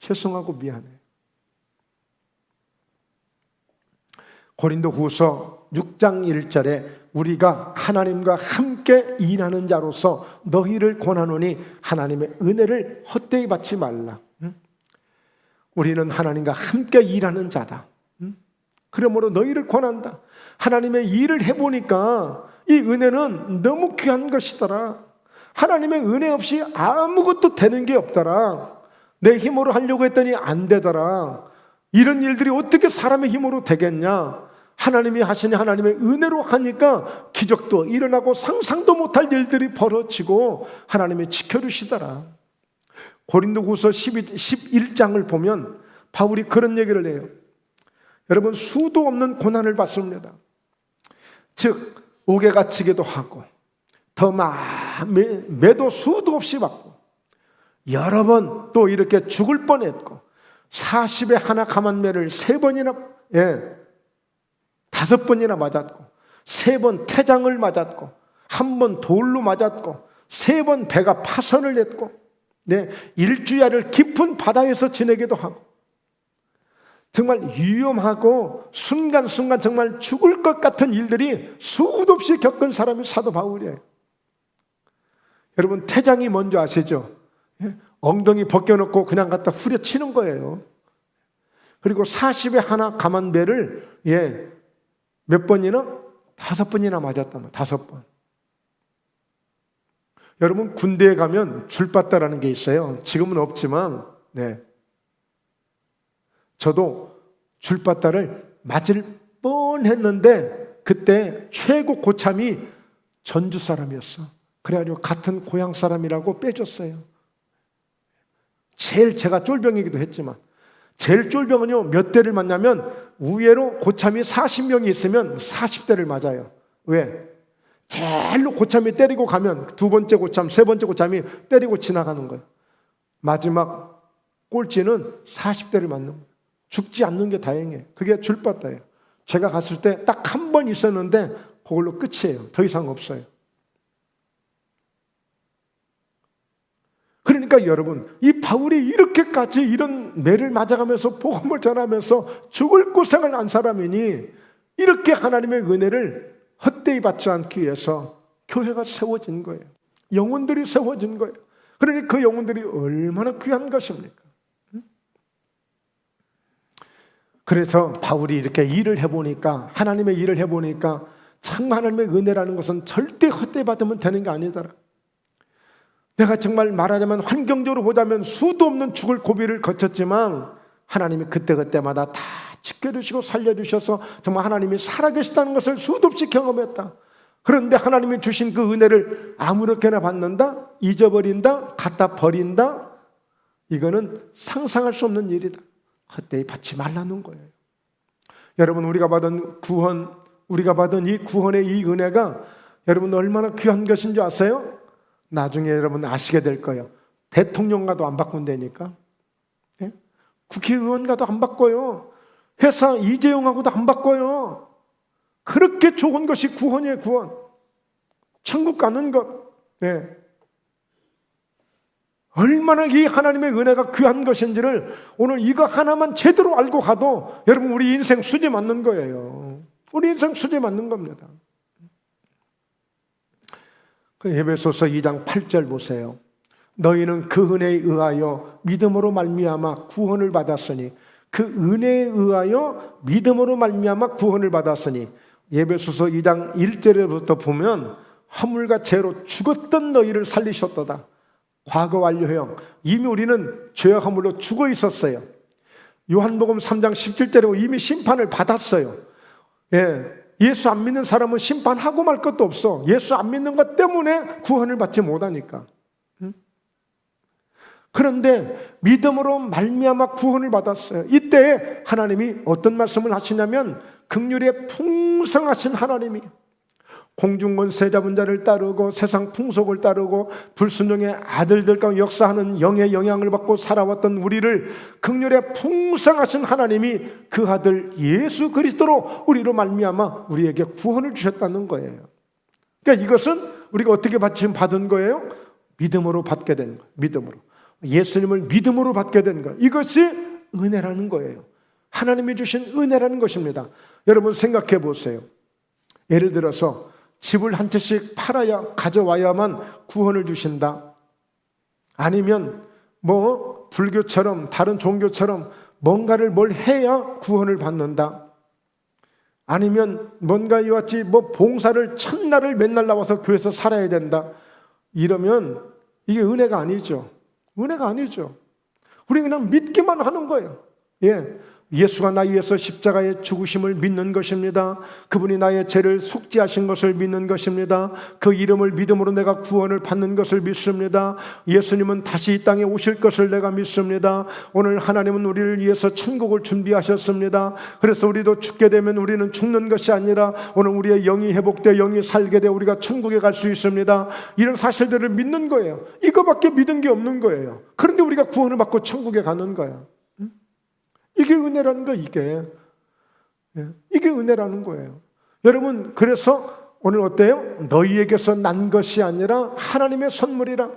죄송하고 미안해요. 고린도후서 6장 1절에 우리가 하나님과 함께 일하는 자로서 너희를 권하노니 하나님의 은혜를 헛되이 받지 말라. 우리는 하나님과 함께 일하는 자다. 그러므로 너희를 권한다. 하나님의 일을 해보니까 이 은혜는 너무 귀한 것이더라. 하나님의 은혜 없이 아무것도 되는 게 없더라. 내 힘으로 하려고 했더니 안 되더라. 이런 일들이 어떻게 사람의 힘으로 되겠냐. 하나님이 하시니 하나님의 은혜로 하니까 기적도 일어나고 상상도 못할 일들이 벌어지고 하나님이 지켜주시더라. 고린도후서 11장을 보면 바울이 그런 얘기를 해요. 여러분, 수도 없는 고난을 받습니다. 즉 옥에 갇히기도 하고 더 매도 수도 없이 받고 여러 번 또 이렇게 죽을 뻔했고 40에 하나 감한매를 3번이나 5번이나 맞았고 3번 태장을 맞았고 1번 돌로 맞았고 3번 배가 파선을 냈고 일주야를 깊은 바다에서 지내기도 하고 정말 위험하고 순간순간 정말 죽을 것 같은 일들이 수도 없이 겪은 사람이 사도 바울이에요. 여러분, 태장이 뭔지 아시죠? 엉덩이 벗겨놓고 그냥 갖다 후려치는 거예요. 그리고 40에 하나 감한 배를 몇 번이나? 5번이나 맞았단 말이에요. 5번. 여러분, 군대에 가면 줄바다라는 게 있어요. 지금은 없지만 저도 줄바다를 맞을 뻔했는데 그때 최고 고참이 전주 사람이었어. 그래가지고 같은 고향 사람이라고 빼줬어요. 제일 제가 쫄병이기도 했지만 제일 쫄병은요 몇 대를 맞냐면 우회로 고참이 40명이 있으면 40대를 맞아요. 왜? 제일로 고참이 때리고 가면 두 번째 고참, 세 번째 고참이 때리고 지나가는 거예요. 마지막 꼴찌는 40대를 맞는 거예요. 죽지 않는 게 다행이에요. 그게 줄바다예요. 제가 갔을 때 딱 한 번 있었는데 그걸로 끝이에요. 더 이상 없어요. 그러니까 여러분, 이 바울이 이렇게까지 이런 매를 맞아가면서 복음을 전하면서 죽을 고생을 한 사람이니 이렇게 하나님의 은혜를 헛되이 받지 않기 위해서 교회가 세워진 거예요. 영혼들이 세워진 거예요. 그러니 그 영혼들이 얼마나 귀한 것입니까? 그래서 바울이 이렇게 일을 해보니까, 하나님의 일을 해보니까 참 하나님의 은혜라는 것은 절대 헛되이 받으면 되는 게 아니더라. 내가 정말 말하자면 환경적으로 보자면 수도 없는 죽을 고비를 거쳤지만 하나님이 그때그때마다 다 지켜주시고 살려주셔서 정말 하나님이 살아계시다는 것을 수도 없이 경험했다. 그런데 하나님이 주신 그 은혜를 아무렇게나 받는다? 잊어버린다? 갖다 버린다? 이거는 상상할 수 없는 일이다. 헛되이 받지 말라는 거예요. 여러분, 우리가 받은 구원, 우리가 받은 이 구원의 이 은혜가 여러분 얼마나 귀한 것인지 아세요? 나중에 여러분 아시게 될 거예요. 대통령과도 안 바꾼다니까. 예? 국회의원과도 안 바꿔요. 회사 이재용하고도 안 바꿔요. 그렇게 좋은 것이 구원이에요. 구원. 천국 가는 것. 예. 얼마나 이 하나님의 은혜가 귀한 것인지를 오늘 이거 하나만 제대로 알고 가도 여러분 우리 인생 수제 맞는 거예요. 우리 인생 수제 맞는 겁니다. 에베소서 2장 8절 보세요. 너희는 그 은혜에 의하여 믿음으로 말미암아 구원을 받았으니, 그 은혜에 의하여 믿음으로 말미암아 구원을 받았으니, 에베소서 2장 1절에부터 보면 허물과 죄로 죽었던 너희를 살리셨도다. 과거 완료형. 이미 우리는 죄와 허물로 죽어 있었어요. 요한복음 3장 17절에 이미 심판을 받았어요. 예. 예수 안 믿는 사람은 심판하고 말 것도 없어. 예수 안 믿는 것 때문에 구원을 받지 못하니까. 그런데 믿음으로 말미암아 구원을 받았어요. 이때 하나님이 어떤 말씀을 하시냐면 긍휼의 풍성하신 하나님이 공중권세 잡은 자를 따르고 세상 풍속을 따르고 불순종의 아들들과 역사하는 영의 영향을 받고 살아왔던 우리를 긍휼의 풍성하신 하나님이 그 아들 예수 그리스도로 우리로 말미암아 우리에게 구원을 주셨다는 거예요. 그러니까 이것은 우리가 어떻게 받은 거예요? 믿음으로 받게 된 거예요. 믿음으로. 예수님을 믿음으로 받게 된 거예요. 이것이 은혜라는 거예요. 하나님이 주신 은혜라는 것입니다. 여러분 생각해 보세요. 예를 들어서 집을 한 채씩 팔아야 가져와야만 구원을 주신다. 아니면 뭐 불교처럼 다른 종교처럼 뭔가를 뭘 해야 구원을 받는다. 아니면 뭔가 이와 같이 뭐 봉사를 첫날을 맨날 나와서 교회에서 살아야 된다. 이러면 이게 은혜가 아니죠. 은혜가 아니죠. 우리 그냥 믿기만 하는 거예요. 예. 예수가 나 위해서 십자가에 죽으심을 믿는 것입니다. 그분이 나의 죄를 속죄하신 것을 믿는 것입니다. 그 이름을 믿음으로 내가 구원을 받는 것을 믿습니다. 예수님은 다시 이 땅에 오실 것을 내가 믿습니다. 오늘 하나님은 우리를 위해서 천국을 준비하셨습니다. 그래서 우리도 죽게 되면 우리는 죽는 것이 아니라 오늘 우리의 영이 회복돼 영이 살게 돼 우리가 천국에 갈 수 있습니다. 이런 사실들을 믿는 거예요. 이거밖에 믿은 게 없는 거예요. 그런데 우리가 구원을 받고 천국에 가는 거야. 이게 은혜라는 거. 이게 은혜라는 거예요. 여러분, 그래서 오늘 어때요? 너희에게서 난 것이 아니라 하나님의 선물이라.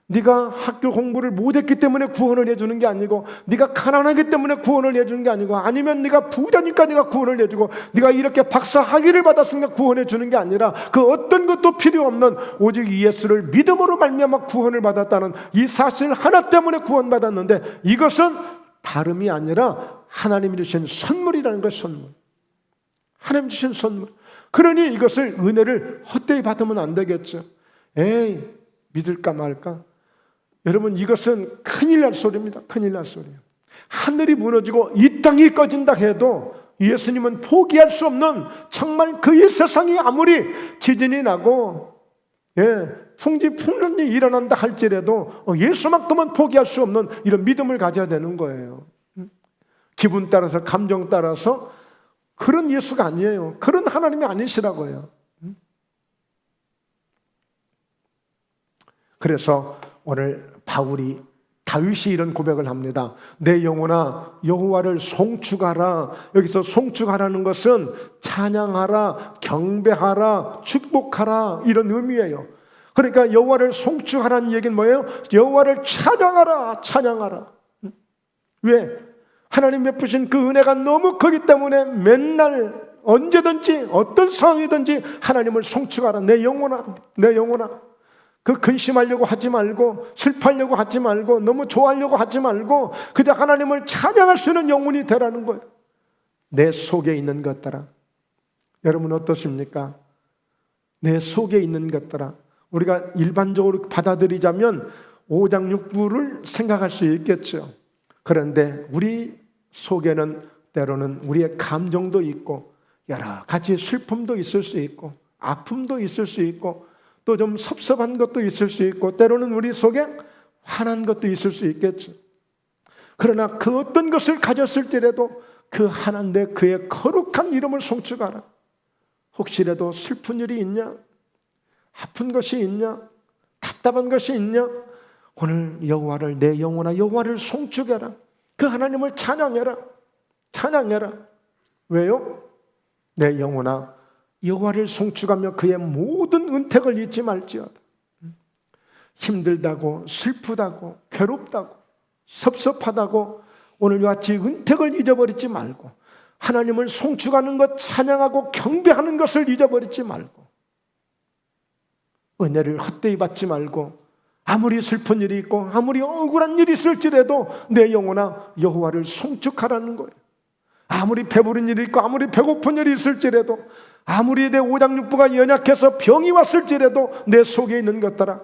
네가 학교 공부를 못했기 때문에 구원을 해주는 게 아니고, 네가 가난하기 때문에 구원을 해주는 게 아니고, 아니면 네가 부자니까 네가 구원을 해주고, 네가 이렇게 박사 학위를 받았으니까 구원해 주는 게 아니라 그 어떤 것도 필요 없는 오직 예수를 믿음으로 말미암아 구원을 받았다는 이 사실 하나 때문에 구원받았는데, 이것은 다름이 아니라 하나님이 주신 선물이라는 거예요. 선물. 하나님 주신 선물. 그러니 이것을 은혜를 헛되이 받으면 안 되겠죠. 에이, 믿을까 말까. 여러분, 이것은 큰일 날 소리입니다. 큰일 날 소리예요. 하늘이 무너지고 이 땅이 꺼진다 해도 예수님은 포기할 수 없는, 정말 그 이 세상이 아무리 지진이 나고 풍지풍년이 일어난다 할지라도 예수만큼은 포기할 수 없는 이런 믿음을 가져야 되는 거예요. 기분 따라서 감정 따라서 그런 예수가 아니에요. 그런 하나님이 아니시라고요. 그래서 오늘 바울이 다윗이 이런 고백을 합니다. 내 영혼아 여호와를 송축하라. 여기서 송축하라는 것은 찬양하라, 경배하라, 축복하라 이런 의미예요. 그러니까 여호와를 송축하라는 얘기는 뭐예요? 여호와를 찬양하라, 찬양하라. 왜? 하나님 베푸신 그 은혜가 너무 크기 때문에 맨날 언제든지 어떤 상황이든지 하나님을 송축하라. 내 영혼아, 내 영혼아. 그 근심하려고 하지 말고 슬퍼하려고 하지 말고 너무 좋아하려고 하지 말고 그저 하나님을 찬양할 수 있는 영혼이 되라는 거예요. 내 속에 있는 것들아. 여러분 어떠십니까? 내 속에 있는 것들아. 우리가 일반적으로 받아들이자면 5장 6부를 생각할 수 있겠죠. 그런데 우리 속에는 때로는 우리의 감정도 있고 여러 가지 슬픔도 있을 수 있고 아픔도 있을 수 있고 또 좀 섭섭한 것도 있을 수 있고 때로는 우리 속에 화난 것도 있을 수 있겠죠. 그러나 그 어떤 것을 가졌을지라도 그 하나님의 그의 거룩한 이름을 송축하라. 혹시라도 슬픈 일이 있냐? 아픈 것이 있냐? 답답한 것이 있냐? 오늘 여호와를 내 영혼아 여호와를 송축해라. 그 하나님을 찬양해라. 찬양해라. 왜요? 내 영혼아 여호와를 송축하며 그의 모든 은택을 잊지 말지어다. 힘들다고 슬프다고 괴롭다고 섭섭하다고 오늘 같이 은택을 잊어버리지 말고 하나님을 송축하는 것 찬양하고 경배하는 것을 잊어버리지 말고 은혜를 헛되이 받지 말고 아무리 슬픈 일이 있고 아무리 억울한 일이 있을지라도 내 영혼아 여호와를 송축하라는 거예요. 아무리 배부른 일이 있고 아무리 배고픈 일이 있을지라도 아무리 내 5장 6부가 연약해서 병이 왔을지라도 내 속에 있는 것들아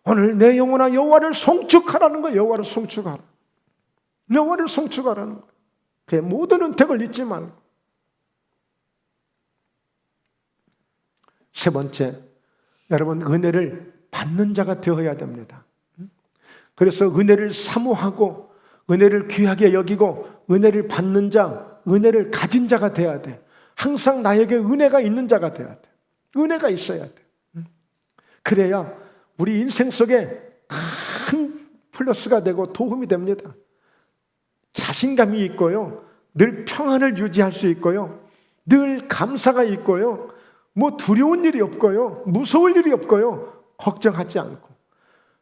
오늘 내 영혼아 여호와를 송축하라는 거예요. 여호와를 송축하라. 여호와를 송축하라는 거예요. 그의 모든 은택을 잊지 말고. 세 번째, 여러분 은혜를 받는 자가 되어야 됩니다. 그래서 은혜를 사모하고 은혜를 귀하게 여기고 은혜를 받는 자, 은혜를 가진 자가 돼야 돼. 항상 나에게 은혜가 있는 자가 돼야 돼. 은혜가 있어야 돼. 그래야 우리 인생 속에 큰 플러스가 되고 도움이 됩니다. 자신감이 있고요. 늘 평안을 유지할 수 있고요. 늘 감사가 있고요. 뭐 두려운 일이 없고요. 무서울 일이 없고요. 걱정하지 않고.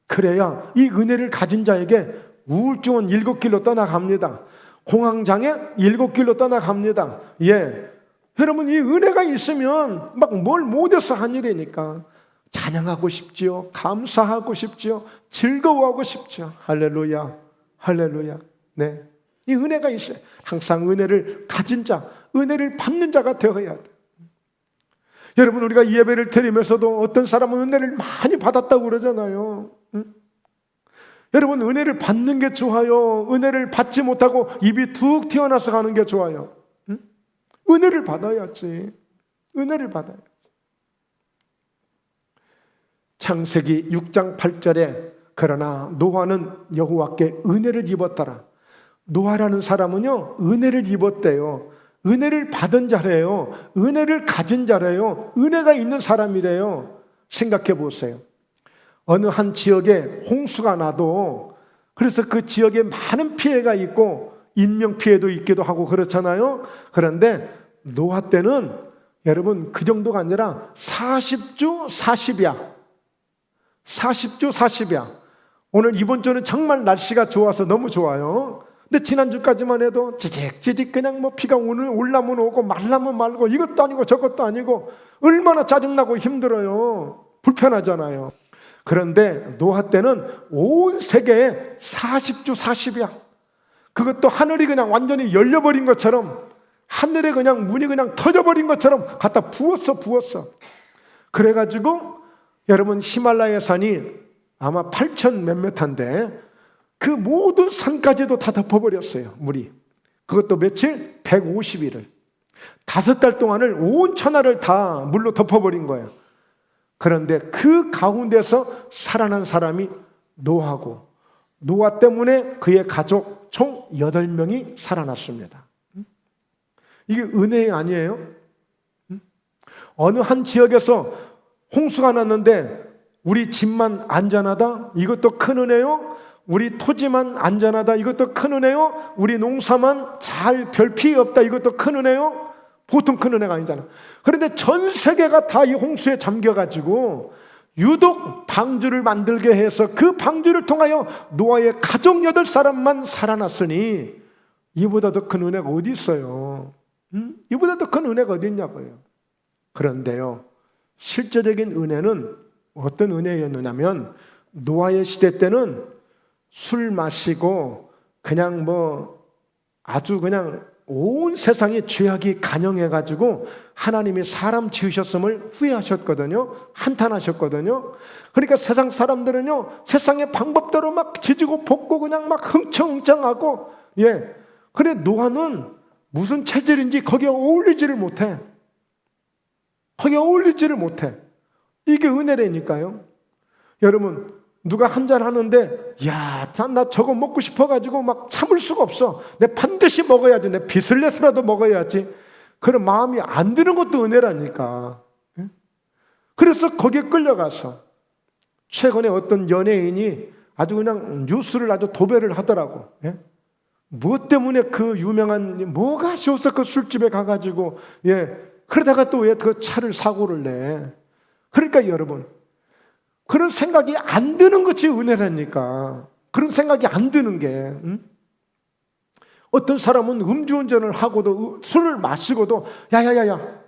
그래야 이 은혜를 가진 자에게 우울증은 7길로 떠나갑니다. 공황장애 7길로 떠나갑니다. 예. 여러분 이 은혜가 있으면 막 뭘 못해서 한 일이니까 찬양하고 싶지요. 감사하고 싶지요. 즐거워하고 싶죠. 할렐루야. 할렐루야. 네. 이 은혜가 있어요. 항상 은혜를 가진 자, 은혜를 받는 자가 되어야 돼. 여러분 우리가 예배를 드리면서도 어떤 사람은 은혜를 많이 받았다고 그러잖아요. 응? 여러분 은혜를 받는 게 좋아요? 은혜를 받지 못하고 입이 툭 튀어나와서 가는 게 좋아요? 응? 은혜를 받아야지. 은혜를 받아야지. 창세기 6장 8절에 그러나 노아는 여호와께 은혜를 입었더라. 노아라는 사람은요 은혜를 입었대요. 은혜를 받은 자래요. 은혜를 가진 자래요. 은혜가 있는 사람이래요. 생각해 보세요. 어느 한 지역에 홍수가 나도 그래서 그 지역에 많은 피해가 있고 인명피해도 있기도 하고 그렇잖아요. 그런데 노아 때는 여러분 그 정도가 아니라 40주 40이야. 40주 40이야. 오늘 이번 주는 정말 날씨가 좋아서 너무 좋아요. 근데 지난주까지만 해도 지직지직 그냥 뭐 비가 오늘 올라면 오고 말라면 말고 이것도 아니고 저것도 아니고 얼마나 짜증나고 힘들어요. 불편하잖아요. 그런데 노아 때는 온 세계에 40주 40이야. 그것도 하늘이 그냥 완전히 열려버린 것처럼 하늘에 그냥 문이 그냥 터져버린 것처럼 갖다 부었어. 그래가지고 여러분 히말라야 산이 아마 8천 몇몇 한데 그 모든 산까지도 다 덮어버렸어요. 물이. 그것도 며칠? 150일을. 5달 동안을 온 천하를 다 물로 덮어버린 거예요. 그런데 그 가운데서 살아난 사람이 노아고 노아 때문에 그의 가족 총 8명이 살아났습니다. 이게 은혜 아니에요? 어느 한 지역에서 홍수가 났는데 우리 집만 안전하다? 이것도 큰 은혜요. 우리 토지만 안전하다? 이것도 큰 은혜요. 우리 농사만 잘 별 피해 없다? 이것도 큰 은혜요. 보통 큰 은혜가 아니잖아. 그런데 전 세계가 다 이 홍수에 잠겨가지고 유독 방주를 만들게 해서 그 방주를 통하여 노아의 가족 8사람만 살아났으니 이보다 더 큰 은혜가 어디 있어요? 이보다 더 큰 은혜가 어디 있냐고요. 그런데요, 실제적인 은혜는 어떤 은혜였느냐면, 노아의 시대 때는 술 마시고 그냥 아주 그냥 온 세상에 죄악이 간영해가지고 하나님이 사람 지으셨음을 후회하셨거든요. 한탄하셨거든요. 그러니까 세상 사람들은요, 세상의 방법대로 막 지지고 볶고 그냥 막 흥청흥청하고, 그래 노아는 무슨 체질인지 거기에 어울리지를 못해. 거기에 어울리지를 못해. 이게 은혜라니까요. 여러분, 누가 한잔 하는데, 야, 나 저거 먹고 싶어가지고 막 참을 수가 없어. 내 반드시 먹어야지. 내 빚을 내서라도 먹어야지. 그런 마음이 안 드는 것도 은혜라니까. 그래서 거기에 끌려가서 최근에 어떤 연예인이 아주 그냥 뉴스를 아주 도배를 하더라고. 무엇 때문에 그 유명한, 뭐가 아쉬워서 그 술집에 가가지고, 그러다가 또 왜 그 차를 사고를 내. 그러니까 여러분, 그런 생각이 안 드는 것이 은혜라니까. 그런 생각이 안 드는 게. 어떤 사람은 음주운전을 하고도, 술을 마시고도, 야야야야,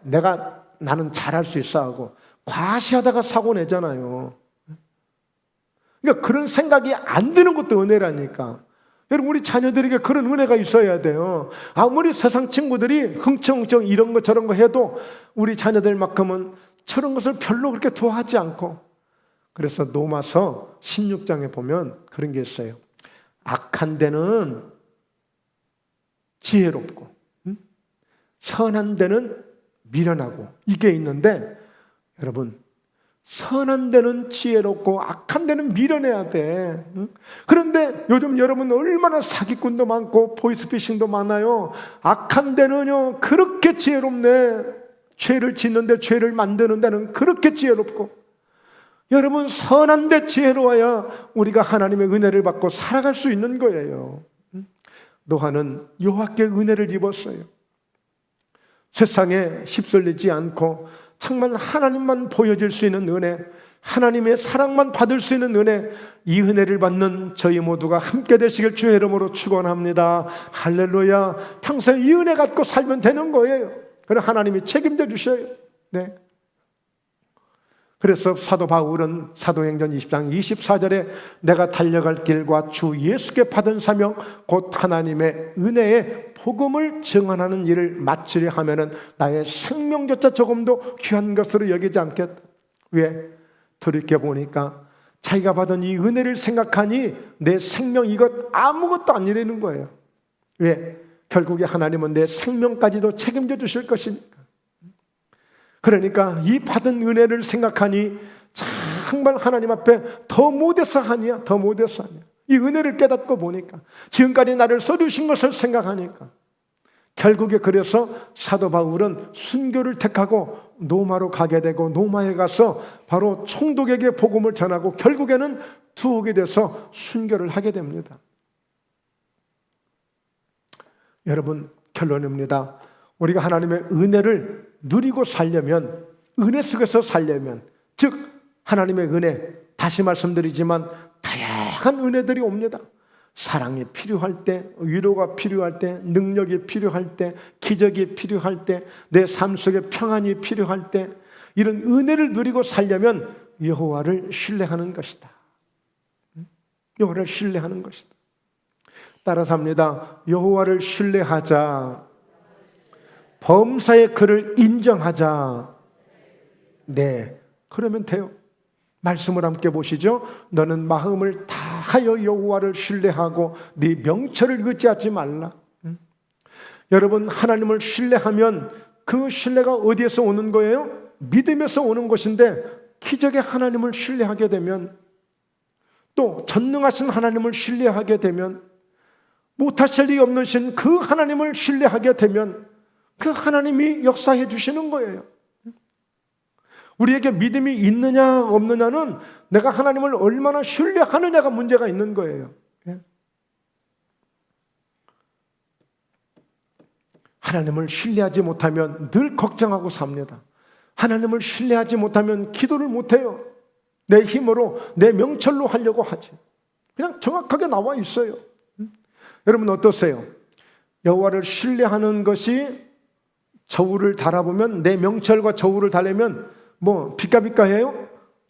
나는 잘할 수 있어 하고 과시하다가 사고 내잖아요. 그러니까 그런 생각이 안 드는 것도 은혜라니까. 여러분, 우리 자녀들에게 그런 은혜가 있어야 돼요. 아무리 세상 친구들이 흥청흥청 이런 거 저런 거 해도 우리 자녀들만큼은 저런 것을 별로 그렇게 좋아하지 않고. 그래서 로마서 16장에 보면 그런 게 있어요. 악한 데는 지혜롭고 선한 데는 미련하고, 이게 있는데, 여러분, 선한 데는 지혜롭고 악한 데는 미련해야 돼. 그런데 요즘 여러분 얼마나 사기꾼도 많고 보이스피싱도 많아요. 악한 데는요 그렇게 지혜롭네. 죄를 짓는데, 죄를 만드는 데는 그렇게 지혜롭고. 여러분, 선한 데 지혜로워야 우리가 하나님의 은혜를 받고 살아갈 수 있는 거예요. 노아는 여호와께 은혜를 입었어요. 세상에 휩쓸리지 않고 정말 하나님만 보여줄 수 있는 은혜, 하나님의 사랑만 받을 수 있는 은혜, 이 은혜를 받는 저희 모두가 함께 되시길 주의 이름으로 축원합니다. 할렐루야. 평생 이 은혜 갖고 살면 되는 거예요. 그럼 하나님이 책임져 주셔요. 그래서 사도 바울은 사도행전 20장 24절에 내가 달려갈 길과 주 예수께 받은 사명 곧 하나님의 은혜의 복음을 증언하는 일을 마치려 하면은 나의 생명조차 조금도 귀한 것으로 여기지 않겠다. 왜? 돌이켜보니까 자기가 받은 이 은혜를 생각하니 내 생명 이것 아무것도 아니라는 거예요. 왜? 결국에 하나님은 내 생명까지도 책임져 주실 것이니까. 그러니까 이 받은 은혜를 생각하니 정말 하나님 앞에 더 못해서 하냐, 더 못해서 하냐. 이 은혜를 깨닫고 보니까, 지금까지 나를 써주신 것을 생각하니까, 결국에 그래서 사도 바울은 순교를 택하고 노마로 가게 되고, 노마에 가서 바로 총독에게 복음을 전하고 결국에는 두옥이 돼서 순교를 하게 됩니다. 여러분, 결론입니다. 우리가 하나님의 은혜를 누리고 살려면, 은혜 속에서 살려면, 즉 하나님의 은혜, 다시 말씀드리지만 다양한 은혜들이 옵니다. 사랑이 필요할 때, 위로가 필요할 때, 능력이 필요할 때, 기적이 필요할 때, 내 삶 속에 평안이 필요할 때, 이런 은혜를 누리고 살려면 여호와를 신뢰하는 것이다. 여호와를 신뢰하는 것이다. 따라서 합니다. 여호와를 신뢰하자. 범사의 그를 인정하자. 그러면 돼요. 말씀을 함께 보시죠. 너는 마음을 다하여 여호와를 신뢰하고 네 명철을 의지하지 말라. 여러분, 하나님을 신뢰하면 그 신뢰가 어디에서 오는 거예요? 믿음에서 오는 것인데, 기적의 하나님을 신뢰하게 되면, 또 전능하신 하나님을 신뢰하게 되면, 못하실 리 없는 신 그 하나님을 신뢰하게 되면 그 하나님이 역사해 주시는 거예요. 우리에게 믿음이 있느냐 없느냐는 내가 하나님을 얼마나 신뢰하느냐가 문제가 있는 거예요. 하나님을 신뢰하지 못하면 늘 걱정하고 삽니다. 하나님을 신뢰하지 못하면 기도를 못해요. 내 힘으로, 내 명철로 하려고 하지. 그냥 정확하게 나와 있어요. 여러분 어떠세요? 여호와를 신뢰하는 것이 저울을 달아보면, 내 명철과 저울을 달려면 뭐 비까비까해요?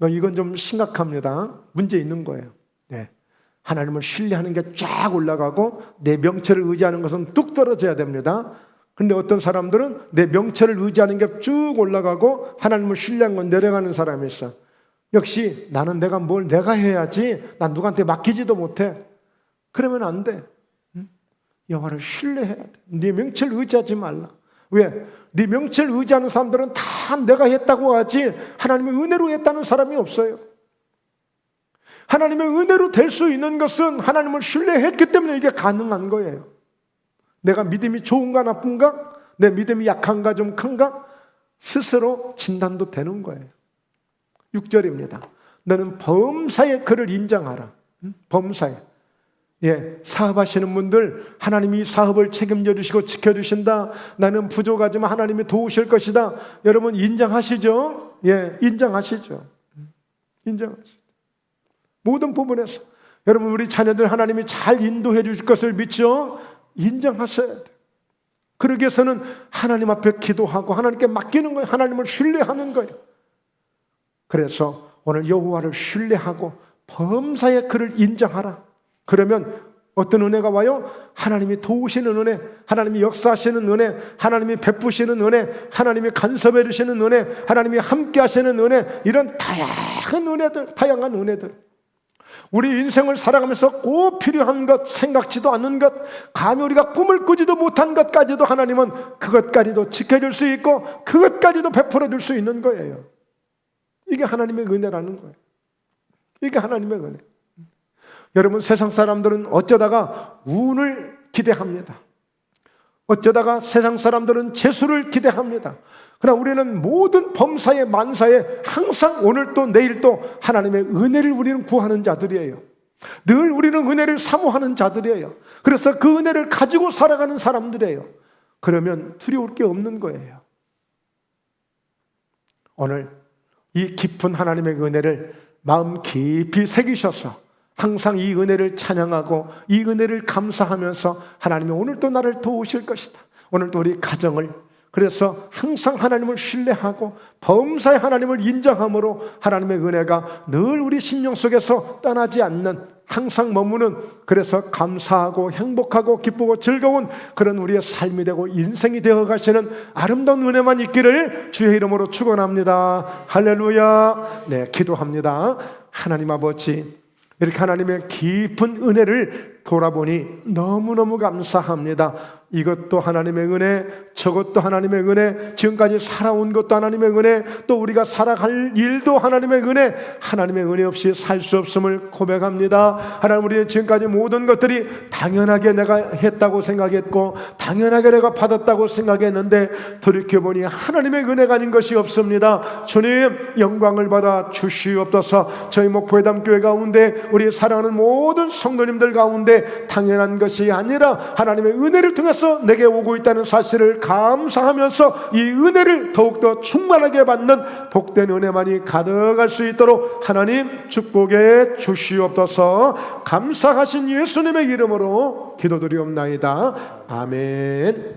이건 좀 심각합니다. 문제 있는 거예요. 네. 하나님을 신뢰하는 게 쫙 올라가고 내 명철을 의지하는 것은 뚝 떨어져야 됩니다. 근데 어떤 사람들은 내 명철을 의지하는 게 쭉 올라가고 하나님을 신뢰한 건 내려가는 사람이 있어. 역시 나는 내가 해야지, 난 누구한테 맡기지도 못해. 그러면 안 돼. 여호와를 신뢰해야 돼. 네 명철 의지하지 말라. 왜? 네 명철 의지하는 사람들은 다 내가 했다고 하지 하나님의 은혜로 했다는 사람이 없어요. 하나님의 은혜로 될 수 있는 것은 하나님을 신뢰했기 때문에 이게 가능한 거예요. 내가 믿음이 좋은가 나쁜가? 내 믿음이 약한가 좀 큰가? 스스로 진단도 되는 거예요. 6절입니다. 너는 범사의 그를 인정하라. 범사에. 사업하시는 분들, 하나님이 사업을 책임져 주시고 지켜주신다. 나는 부족하지만 하나님이 도우실 것이다. 여러분 인정하시죠? 인정하시죠. 인정하시죠. 모든 부분에서 여러분 우리 자녀들 하나님이 잘 인도해 주실 것을 믿죠? 인정하셔야 돼요. 그러기 위해서는 하나님 앞에 기도하고 하나님께 맡기는 거예요. 하나님을 신뢰하는 거예요. 그래서 오늘 여호와를 신뢰하고 범사의 그를 인정하라. 그러면 어떤 은혜가 와요? 하나님이 도우시는 은혜, 하나님이 역사하시는 은혜, 하나님이 베푸시는 은혜, 하나님이 간섭해 주시는 은혜, 하나님이 함께 하시는 은혜, 이런 다양한 은혜들. 우리 인생을 살아가면서 꼭 필요한 것, 생각지도 않는 것, 감히 우리가 꿈을 꾸지도 못한 것까지도 하나님은 그것까지도 지켜줄 수 있고 그것까지도 베풀어 줄 수 있는 거예요. 이게 하나님의 은혜라는 거예요. 이게 하나님의 은혜. 여러분 세상 사람들은 어쩌다가 운을 기대합니다. 어쩌다가 세상 사람들은 재수를 기대합니다. 그러나 우리는 모든 범사에 만사에 항상 오늘도 내일도 하나님의 은혜를 우리는 구하는 자들이에요. 늘 우리는 은혜를 사모하는 자들이에요. 그래서 그 은혜를 가지고 살아가는 사람들이에요. 그러면 두려울 게 없는 거예요. 오늘 이 깊은 하나님의 은혜를 마음 깊이 새기셔서 항상 이 은혜를 찬양하고 이 은혜를 감사하면서 하나님이 오늘도 나를 도우실 것이다. 오늘도 우리 가정을, 그래서 항상 하나님을 신뢰하고 범사의 하나님을 인정함으로 하나님의 은혜가 늘 우리 심령 속에서 떠나지 않는, 항상 머무는, 그래서 감사하고 행복하고 기쁘고 즐거운 그런 우리의 삶이 되고 인생이 되어 가시는 아름다운 은혜만 있기를 주의 이름으로 축원합니다. 할렐루야. 기도합니다. 하나님 아버지, 이렇게 하나님의 깊은 은혜를 돌아보니 너무너무 감사합니다. 이것도 하나님의 은혜, 저것도 하나님의 은혜, 지금까지 살아온 것도 하나님의 은혜, 또 우리가 살아갈 일도 하나님의 은혜, 하나님의 은혜 없이 살 수 없음을 고백합니다. 하나님, 우리는 지금까지 모든 것들이 당연하게 내가 했다고 생각했고 당연하게 내가 받았다고 생각했는데 돌이켜보니 하나님의 은혜가 아닌 것이 없습니다. 주님, 영광을 받아 주시옵소서. 저희 목포회담교회 가운데 우리 사랑하는 모든 성도님들 가운데 당연한 것이 아니라 하나님의 은혜를 통해서 내게 오고 있다는 사실을 감사하면서 이 은혜를 더욱더 충만하게 받는 복된 은혜만이 가득할 수 있도록 하나님 축복해 주시옵소서. 감사하신 예수님의 이름으로 기도드리옵나이다. 아멘.